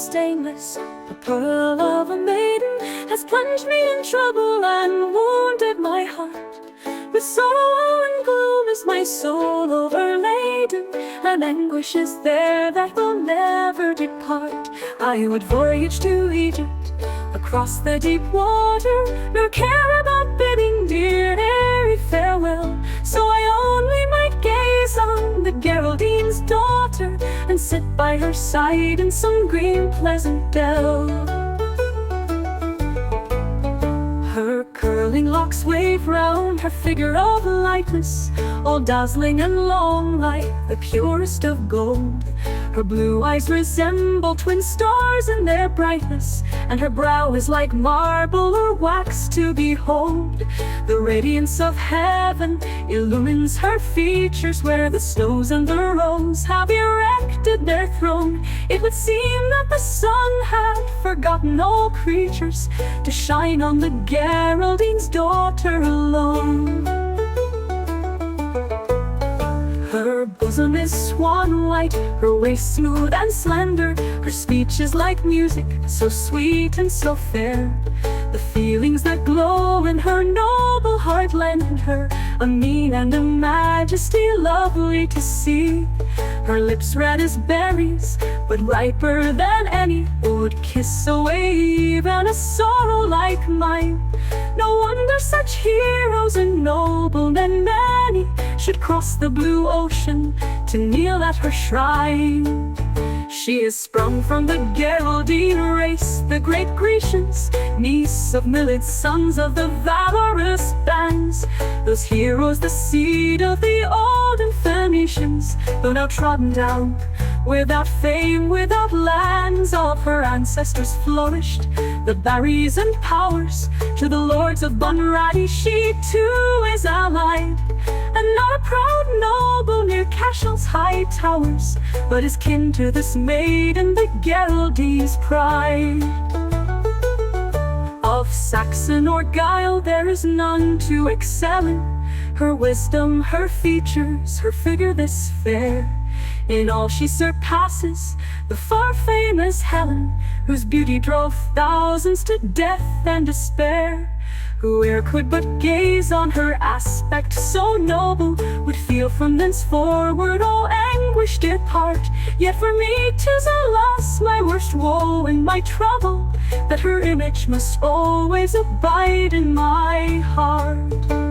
stainless, a pearl of a maiden, has plunged me in trouble and wounded my heart. With sorrow and gloom is my soul overladen, and anguish is there that will never depart. I would voyage to Egypt, across the deep water, nor care about bidding dear airy farewell. So I only might gaze on the Geraldine's daughter, and sit by her side in some green pleasant dell. Her curling locks wave round her figure of lightness, all dazzling and long like the purest of gold. Her blue eyes resemble twin stars in their brightness, and her brow is like marble or wax to behold. The radiance of heaven illumines her features, where the snows and the rose have erected their throne. It would seem that the sun had forgotten all creatures, to shine on the Geraldine's daughter alone. Her bosom is swan white, her waist smooth and slender, her speech is like music, so sweet and so fair. The feelings that glow in her noble heart lend her a mien and a majesty lovely to see. Her lips red as berries, but riper than any, would kiss away even a sorrow like mine. No wonder such heroes and noblemen many should cross the blue ocean to kneel at her shrine. She is sprung from the Geraldine race, the great Grecians, niece of Milid's sons of the valorous bands. Those heroes, the seed of the olden Phoenicians, though now trodden down, without fame, without lands, of her ancestors flourished the barries and powers. To the lords of Bunratty she too is allied, and not a proud noble near Cashel's high towers, but is kin to this maiden, the Geraldine's pride. Of Saxon or Guile there is none to excel in her wisdom, her features, her figure this fair. In all she surpasses the far famous Helen, whose beauty drove thousands to death and despair. Whoe'er could but gaze on her aspect so noble, would feel from thenceforward all anguish depart. Yet for me 'tis a loss, my worst woe and my trouble, that her image must always abide in my heart.